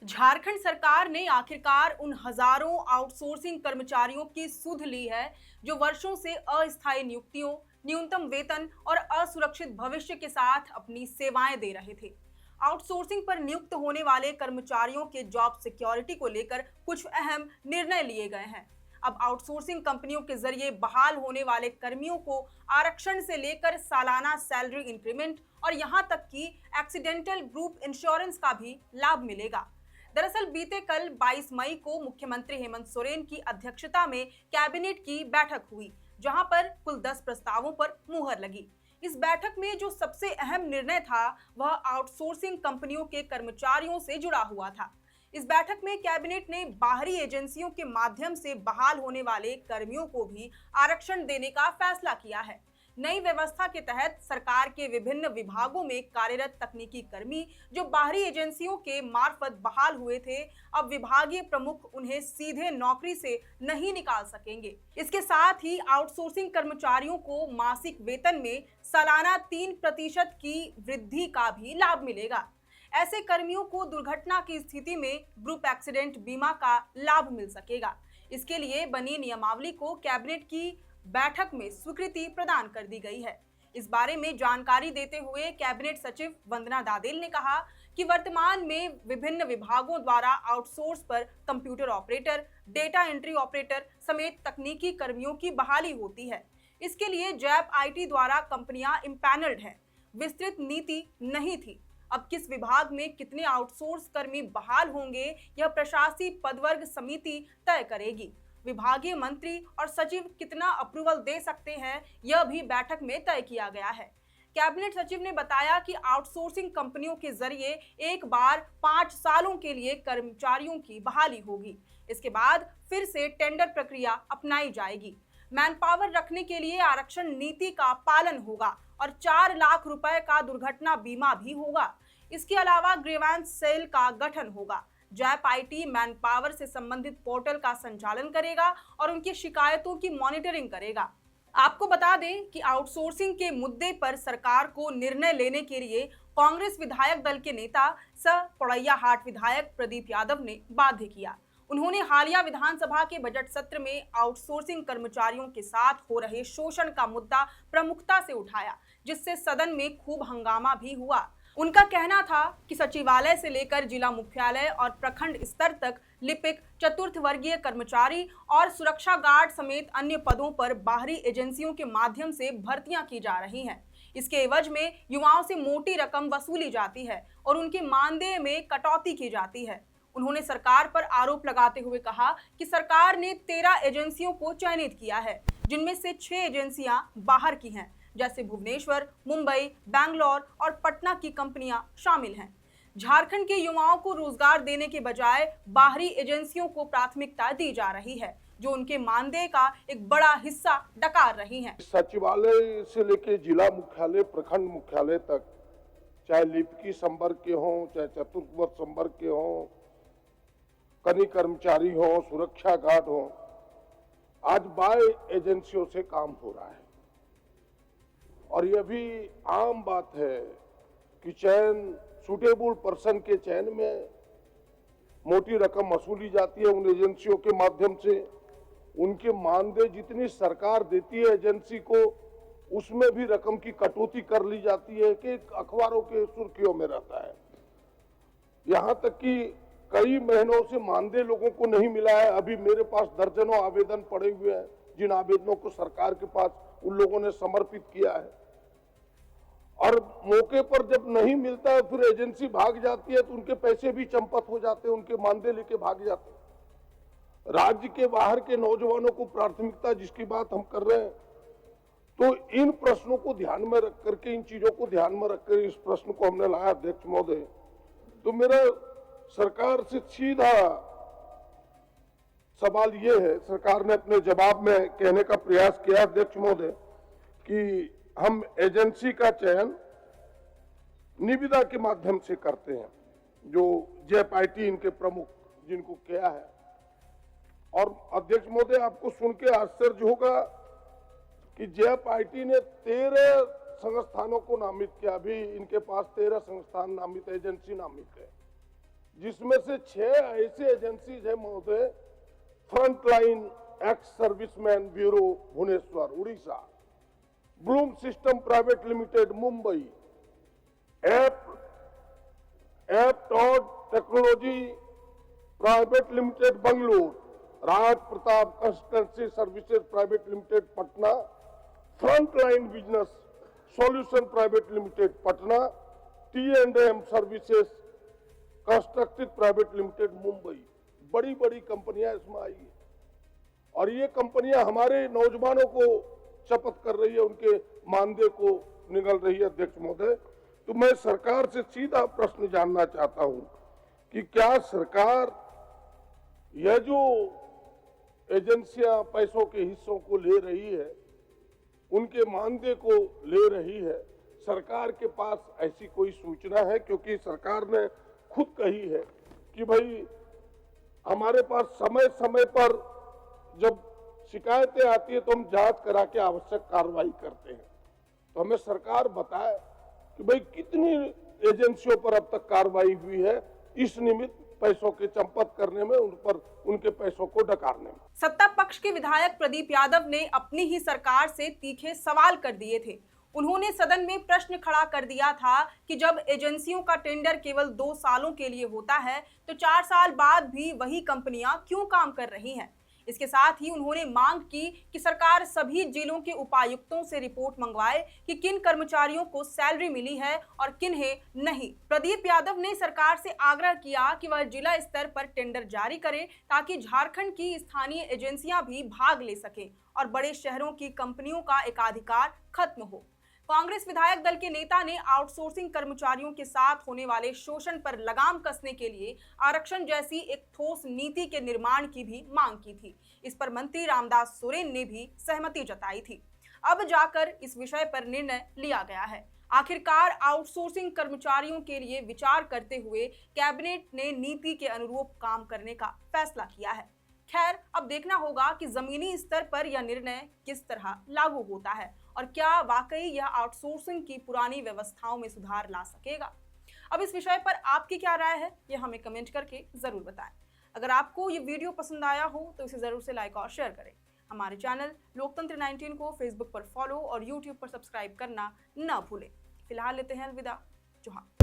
झारखंड सरकार ने आखिरकार उन हजारों आउटसोर्सिंग कर्मचारियों की सुध ली है जो वर्षों से अस्थायी नियुक्तियों, न्यूनतम वेतन और असुरक्षित भविष्य के साथ अपनी सेवाएं दे रहे थे। आउटसोर्सिंग पर नियुक्त होने वाले कर्मचारियों के जॉब सिक्योरिटी को लेकर कुछ अहम निर्णय लिए गए हैं। अब आउटसोर्सिंग कंपनियों के जरिए बहाल होने वाले कर्मियों को आरक्षण से लेकर सालाना सैलरी इंक्रीमेंट और यहां तक कि एक्सीडेंटल ग्रुप इंश्योरेंस का भी लाभ मिलेगा। दरअसल बीते कल 22 मई को मुख्यमंत्री हेमंत सोरेन की अध्यक्षता में कैबिनेट की बैठक हुई, जहां पर कुल 10 प्रस्तावों पर मुहर लगी। इस बैठक में जो सबसे अहम निर्णय था वह आउटसोर्सिंग कंपनियों के कर्मचारियों से जुड़ा हुआ था। इस बैठक में कैबिनेट ने बाहरी एजेंसियों के माध्यम से बहाल होने वाले कर्मियों को भी आरक्षण देने का फैसला किया है। नई व्यवस्था के तहत सरकार के विभिन्न विभागों में कार्यरत तकनीकी कर्मी जो बाहरी एजेंसियों के मार्फत बहाल हुए थे, अब विभागीय प्रमुख उन्हें सीधे नौकरी से नहीं निकाल सकेंगे। इसके साथ ही आउटसोर्सिंग कर्मचारियों को मासिक वेतन में सालाना 3% की वृद्धि का भी लाभ मिलेगा। ऐसे कर्मियों को दुर्घटना की स्थिति में ग्रुप एक्सीडेंट बीमा का लाभ मिल सकेगा। इसके लिए बनी नियमावली को कैबिनेट की बैठक में स्वीकृति प्रदान कर दी गई है। इस बारे में जानकारी देते हुए कैबिनेट सचिव वंदना दादेल ने कहा कि वर्तमान में विभिन्न विभागों द्वारा आउटसोर्स पर computer operator, data entry operator समेत तकनीकी कर्मियों की बहाली होती है। इसके लिए जैप आईटी द्वारा कंपनियां इम्पैनल्ड हैं। विस्तृत नीति नहीं थी। अब किस विभाग में कितने आउटसोर्स कर्मी बहाल होंगे, यह प्रशासकीय पदवर्ग समिति तय करेगी। विभागीय मंत्री और सचिव कितना अप्रूवल दे सकते हैं, यह भी बैठक में तय किया गया है। कैबिनेट सचिव ने बताया कि आउटसोर्सिंग कंपनियों के जरिए एक बार 5 सालों के लिए कर्मचारियों की बहाली होगी। इसके बाद फिर से टेंडर प्रक्रिया अपनाई जाएगी। मैन पावर रखने के लिए आरक्षण नीति का पालन होगा और 4 लाख रुपए का दुर्घटना बीमा भी होगा। इसके अलावा ग्रीवेंस सेल का गठन होगा। जैप आईटी मैन पावर से संबंधित पोर्टल का संचालन करेगा और उनकी शिकायतों की मॉनिटरिंग करेगा। आपको बता दें कि आउटसोर्सिंग के मुद्दे पर सरकार को निर्णय लेने के लिए कांग्रेस विधायक दल के नेता सह पोड़ैयाहाट विधायक प्रदीप यादव ने बाध्य किया। उन्होंने हालिया विधानसभा के बजट सत्र में आउटसोर्सिंग कर्मचारियों के साथ हो रहे शोषण का मुद्दा प्रमुखता से उठाया, जिससे सदन में खूब हंगामा भी हुआ। उनका कहना था कि सचिवालय से लेकर जिला मुख्यालय और प्रखंड स्तर तक लिपिक, चतुर्थ वर्गीय कर्मचारी और सुरक्षा गार्ड समेत अन्य पदों पर बाहरी एजेंसियों के माध्यम से भर्तियां की जा रही हैं। इसके एवज में युवाओं से मोटी रकम वसूली जाती है और उनके मानदेय में कटौती की जाती है। उन्होंने सरकार पर आरोप लगाते हुए कहा कि सरकार ने 13 एजेंसियों को चयनित किया है, जिनमें से 6 एजेंसियां बाहर की हैं, जैसे भुवनेश्वर, मुंबई, बैंगलोर और पटना की कंपनियां शामिल हैं। झारखंड के युवाओं को रोजगार देने के बजाय बाहरी एजेंसियों को प्राथमिकता दी जा रही है, जो उनके मानदेय का एक बड़ा हिस्सा डकार रही हैं। सचिवालय से लेकर जिला मुख्यालय, प्रखंड मुख्यालय तक, चाहे लिपिकी संवर्ग के हों, चाहे चतुर्थ वर्ग संवर्ग के हों, कनी कर्मचारी हों, सुरक्षा गार्ड हों, आज बाय एजेंसियों से काम हो रहा है। और यह भी आम बात है कि चयन, सुटेबल पर्सन के चयन में मोटी रकम वसूली जाती है उन एजेंसियों के माध्यम से। उनके मानदेय जितनी सरकार देती है एजेंसी को, उसमें भी रकम की कटौती कर ली जाती है कि अखबारों के सुर्खियों में रहता है। यहां तक कि कई महीनों से मानदेय लोगों को नहीं मिला है। अभी मेरे पास दर्जनों आवेदन पड़े हुए हैं, जिन आवेदनों को सरकार के पास उन लोगों ने समर्पित किया है। और मौके पर जब नहीं मिलता है फिर एजेंसी भाग जाती है, तो उनके पैसे भी चंपत हो जाते हैं, उनके मानदेय लेके भाग जाते हैं। राज्य के बाहर के नौजवानों को प्राथमिकता जिसकी बात हम कर रहे हैं, तो इन प्रश्नों को ध्यान में रख करके, इन चीजों को ध्यान में रखकर इस प्रश्न को हमने लाया अध्यक्ष महोदय। तो मेरा सरकार से सीधा सवाल ये है, सरकार ने अपने जवाब में कहने का प्रयास किया अध्यक्ष महोदय कि हम एजेंसी का चयन निविदा के माध्यम से करते हैं, जो जैप आईटी इनके प्रमुख जिनको किया है। और अध्यक्ष महोदय, आपको सुन के आश्चर्य होगा कि जैप आईटी ने 13 संस्थानों को नामित किया। अभी इनके पास 13 संस्थान नामित, एजेंसी नामित है, जिसमें से 6 ऐसे एजेंसीज है महोदय। Frontline ex serviceman bureau Bhubaneswar Orissa, bloom system private limited Mumbai, एप्टॉड technology private limited Bengaluru, Raj Pratap consultancy services private limited Patna, frontline business solution private limited Patna, T&M services constructive private limited Mumbai. बड़ी बड़ी कंपनियां इसमें आई है और ये कंपनियां हमारे नौजवानों को शपथ कर रही है, उनके मानदेय को निगल रही है। अध्यक्ष महोदय, तो मैं सरकार से सीधा प्रश्न जानना चाहता हूं कि क्या सरकार यह जो एजेंसियां पैसों के हिस्सों को ले रही है, उनके मानदेय को ले रही है, सरकार के पास ऐसी कोई सूचना है? क्योंकि सरकार ने खुद कही है कि भाई हमारे पास समय समय पर जब शिकायतें आती है तो हम जांच करा के आवश्यक कार्रवाई करते हैं। तो हमें सरकार बताए कि भाई कितनी एजेंसियों पर अब तक कार्रवाई हुई है इस निमित्त पैसों के चंपत करने में, उन पर उनके पैसों को डकारने में। सत्ता पक्ष के विधायक प्रदीप यादव ने अपनी ही सरकार से तीखे सवाल कर दिए थे। उन्होंने सदन में प्रश्न खड़ा कर दिया था कि जब एजेंसियों का टेंडर केवल 2 सालों के लिए होता है तो 4 साल बाद भी वही कंपनियां क्यों काम कर रही हैं। इसके साथ ही उन्होंने मांग की कि सरकार सभी जिलों के उपायुक्तों से रिपोर्ट मंगवाए कि किन कर्मचारियों को सैलरी मिली है और किन्हें नहीं। प्रदीप यादव ने सरकार से आग्रह किया कि वह जिला स्तर पर टेंडर जारी करे ताकि झारखंड की स्थानीय एजेंसियां भी भाग ले सकें और बड़े शहरों की कंपनियों का एकाधिकार खत्म हो। कांग्रेस विधायक दल के नेता ने आउटसोर्सिंग कर्मचारियों के साथ होने वाले शोषण पर लगाम कसने के लिए आरक्षण जैसी एक ठोस नीति के निर्माण की भी मांग की थी। इस पर मंत्री रामदास सोरेन ने भी सहमति जताई थी। अब जाकर इस विषय पर निर्णय लिया गया है। आखिरकार आउटसोर्सिंग कर्मचारियों के लिए विचार करते हुए कैबिनेट ने नीति के अनुरूप काम करने का फैसला किया है। खैर, अब देखना होगा कि जमीनी स्तर पर यह निर्णय किस तरह लागू होता है और क्या वाकई यह आउटसोर्सिंग की पुरानी व्यवस्थाओं में सुधार ला सकेगा। अब इस विषय पर आपकी क्या राय है, यह हमें कमेंट करके जरूर बताएं। अगर आपको ये वीडियो पसंद आया हो तो इसे जरूर से लाइक और शेयर करें। हमारे चैनल लोकतंत्र 19 को फेसबुक पर फॉलो और यूट्यूब पर सब्सक्राइब करना न भूलें। फिलहाल लेते हैं अलविदा। जोहार।